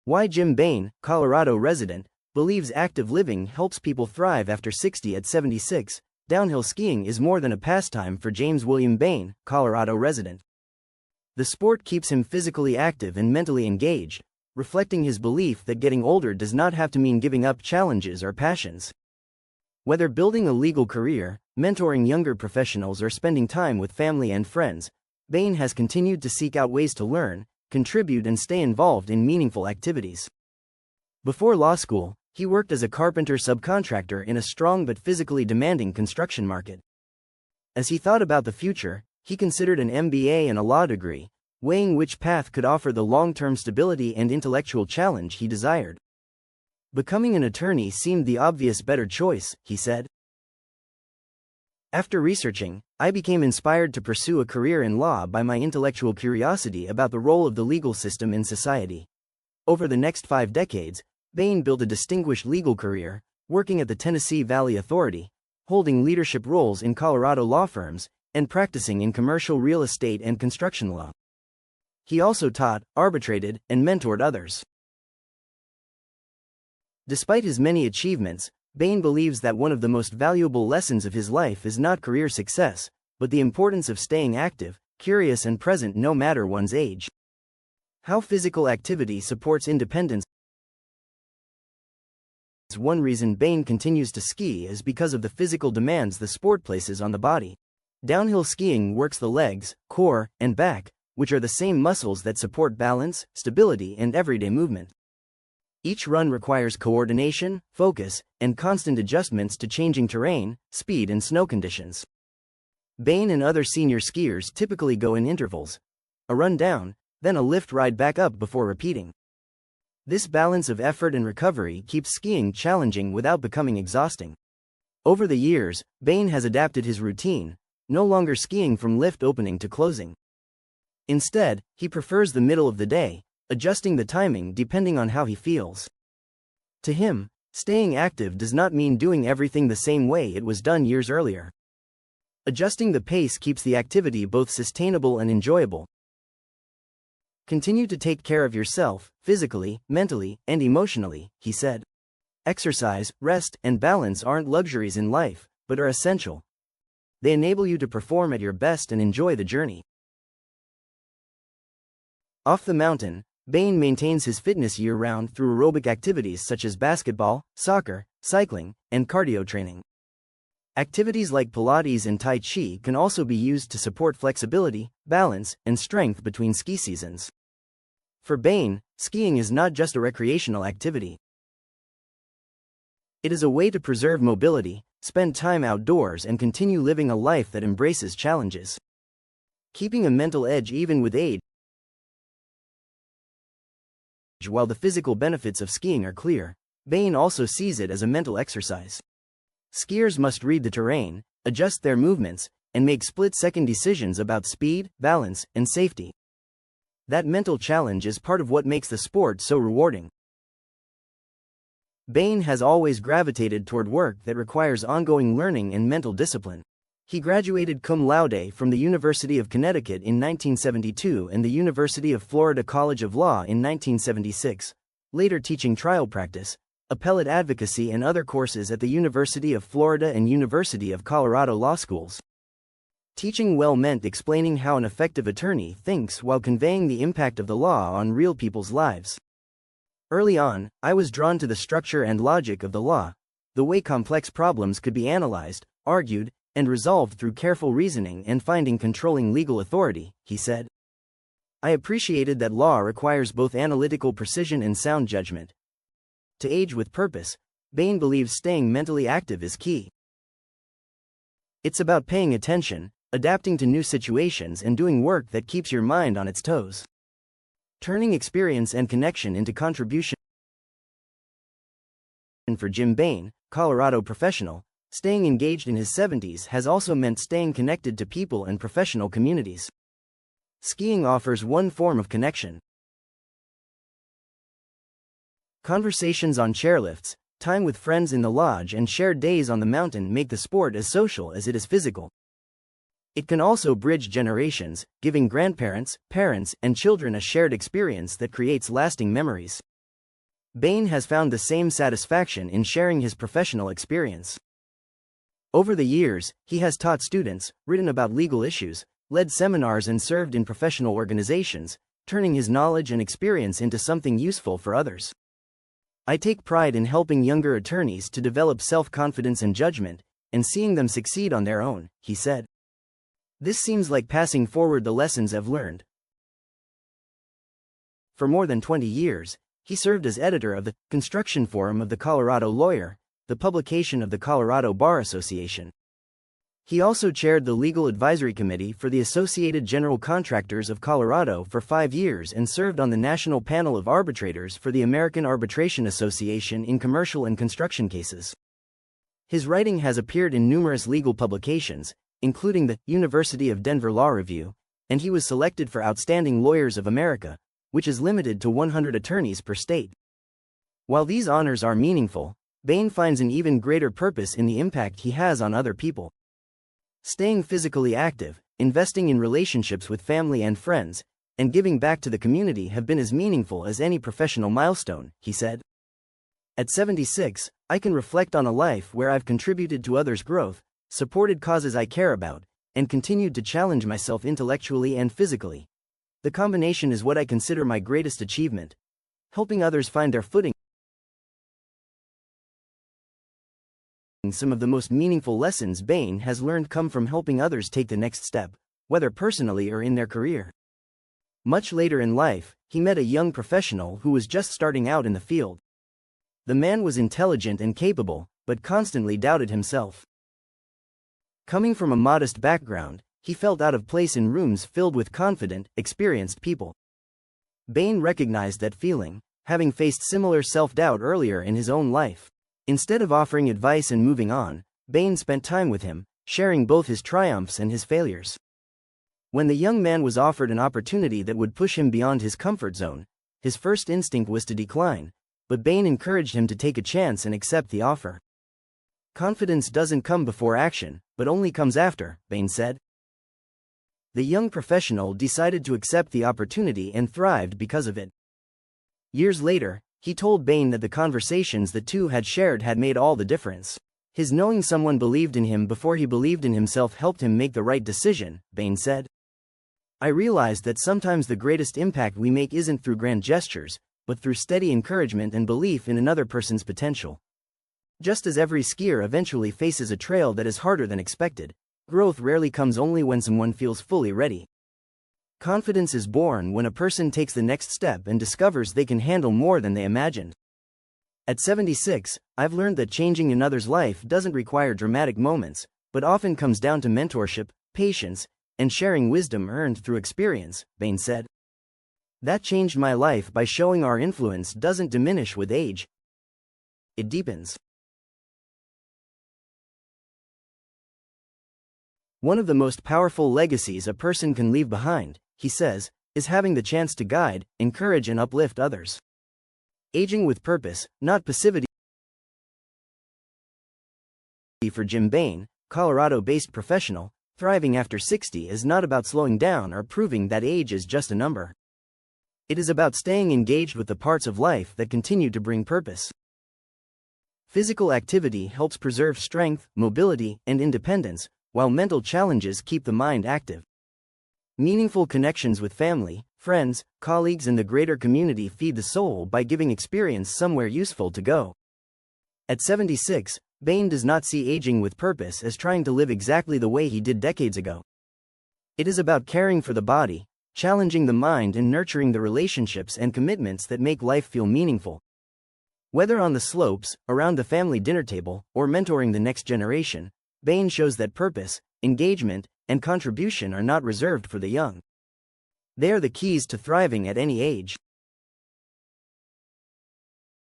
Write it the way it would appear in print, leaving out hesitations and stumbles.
Why Jim Bain, Colorado resident, believes active living helps people thrive after 60 at 76. Downhill skiing is more than a pastime for James William Bain, Colorado resident. The sport keeps him physically active and mentally engaged, reflecting his belief that getting older does not have to mean giving up challenges or passions. Whether building a legal career, mentoring younger professionals, or spending time with family and friends, Bain has continued to seek out ways to learn, contribute, and stay involved in meaningful activities. Before law school, he worked as a carpenter subcontractor in a strong but physically demanding construction market. As he thought about the future, he considered an MBA and a law degree, weighing which path could offer the long-term stability and intellectual challenge he desired. Becoming an attorney seemed the obvious better choice, he said. After researching, I became inspired to pursue a career in law by my intellectual curiosity about the role of the legal system in society. Over the next 5 decades, Bain built a distinguished legal career, working at the Tennessee Valley Authority, holding leadership roles in Colorado law firms, and practicing in commercial real estate and construction law. He also taught, arbitrated, and mentored others. Despite his many achievements, Bain believes that one of the most valuable lessons of his life is not career success, but the importance of staying active, curious, and present no matter one's age. How physical activity supports independence. One reason Bain continues to ski is because of the physical demands the sport places on the body. Downhill skiing works the legs, core, and back, which are the same muscles that support balance, stability, and everyday movement. Each run requires coordination, focus, and constant adjustments to changing terrain, speed, and snow conditions. Bain and other senior skiers typically go in intervals: a run down, then a lift ride back up before repeating. This balance of effort and recovery keeps skiing challenging without becoming exhausting. Over the years, Bain has adapted his routine, no longer skiing from lift opening to closing. Instead, he prefers the middle of the day, adjusting the timing depending on how he feels. To him, staying active does not mean doing everything the same way it was done years earlier. Adjusting the pace keeps the activity both sustainable and enjoyable. Continue to take care of yourself, physically, mentally, and emotionally, he said. Exercise, rest, and balance aren't luxuries in life, but are essential. They enable you to perform at your best and enjoy the journey. Off the mountain, Bain maintains his fitness year-round through aerobic activities such as basketball, soccer, cycling, and cardio training. Activities like Pilates and Tai Chi can also be used to support flexibility, balance, and strength between ski seasons. For Bain, skiing is not just a recreational activity. It is a way to preserve mobility, spend time outdoors, and continue living a life that embraces challenges. Keeping a mental edge even with age. While the physical benefits of skiing are clear, Bain also sees it as a mental exercise. Skiers must read the terrain, adjust their movements, and make split-second decisions about speed, balance, and safety. That mental challenge is part of what makes the sport so rewarding. Bain has always gravitated toward work that requires ongoing learning and mental discipline. He graduated cum laude from the University of Connecticut in 1972 and the University of Florida College of Law in 1976, later teaching trial practice, appellate advocacy, and other courses at the University of Florida and University of Colorado Law Schools. Teaching well meant explaining how an effective attorney thinks while conveying the impact of the law on real people's lives. Early on, I was drawn to the structure and logic of the law, the way complex problems could be analyzed, argued, and resolved through careful reasoning and finding controlling legal authority, he said. I appreciated that law requires both analytical precision and sound judgment. To age with purpose, Bain believes staying mentally active is key. It's about paying attention, adapting to new situations, and doing work that keeps your mind on its toes. Turning experience and connection into contribution. For Jim Bain, Colorado professional, staying engaged in his 70s has also meant staying connected to people and professional communities. Skiing offers one form of connection. Conversations on chairlifts, time with friends in the lodge, and shared days on the mountain make the sport as social as it is physical. It can also bridge generations, giving grandparents, parents, and children a shared experience that creates lasting memories. Bain has found the same satisfaction in sharing his professional experience. Over the years, he has taught students, written about legal issues, led seminars and served in professional organizations, turning his knowledge and experience into something useful for others. I take pride in helping younger attorneys to develop self-confidence and judgment, and seeing them succeed on their own, he said. This seems like passing forward the lessons I've learned. For more than 20 years, he served as editor of the Construction Forum of the Colorado Lawyer, the publication of the Colorado Bar Association. He also chaired the Legal Advisory Committee for the Associated General Contractors of Colorado for 5 years and served on the National Panel of Arbitrators for the American Arbitration Association in commercial and construction cases. His writing has appeared in numerous legal publications, including the University of Denver Law Review, and he was selected for Outstanding Lawyers of America, which is limited to 100 attorneys per state. While these honors are meaningful, Bain finds an even greater purpose in the impact he has on other people. Staying physically active, investing in relationships with family and friends, and giving back to the community have been as meaningful as any professional milestone, he said. At 76, I can reflect on a life where I've contributed to others' growth, supported causes I care about, and continued to challenge myself intellectually and physically. The combination is what I consider my greatest achievement. Helping others find their footing. Some of the most meaningful lessons Bain has learned come from helping others take the next step, whether personally or in their career. Much later in life, he met a young professional who was just starting out in the field. The man was intelligent and capable, but constantly doubted himself. Coming from a modest background, he felt out of place in rooms filled with confident, experienced people. Bain recognized that feeling, having faced similar self-doubt earlier in his own life. Instead of offering advice and moving on, Bain spent time with him, sharing both his triumphs and his failures. When the young man was offered an opportunity that would push him beyond his comfort zone, his first instinct was to decline, but Bain encouraged him to take a chance and accept the offer. Confidence doesn't come before action, but only comes after, Bain said. The young professional decided to accept the opportunity and thrived because of it. Years later, he told Bain that the conversations the two had shared had made all the difference. His knowing someone believed in him before he believed in himself helped him make the right decision, Bain said. I realized that sometimes the greatest impact we make isn't through grand gestures, but through steady encouragement and belief in another person's potential. Just as every skier eventually faces a trail that is harder than expected, growth rarely comes only when someone feels fully ready. Confidence is born when a person takes the next step and discovers they can handle more than they imagined. At 76, I've learned that changing another's life doesn't require dramatic moments, but often comes down to mentorship, patience, and sharing wisdom earned through experience, Bain said. That changed my life by showing our influence doesn't diminish with age. It deepens. One of the most powerful legacies a person can leave behind, he says, is having the chance to guide, encourage and uplift others. Aging with purpose, not passivity. For Jim Bain, Colorado-based professional, thriving after 60 is not about slowing down or proving that age is just a number. It is about staying engaged with the parts of life that continue to bring purpose. Physical activity helps preserve strength, mobility, and independence, while mental challenges keep the mind active. Meaningful connections with family, friends, colleagues and the greater community feed the soul by giving experience somewhere useful to go. At 76, Bain does not see aging with purpose as trying to live exactly the way he did decades ago. It is about caring for the body, challenging the mind and nurturing the relationships and commitments that make life feel meaningful. Whether on the slopes, around the family dinner table, or mentoring the next generation, Bain shows that purpose, engagement, and contribution are not reserved for the young. They are the keys to thriving at any age.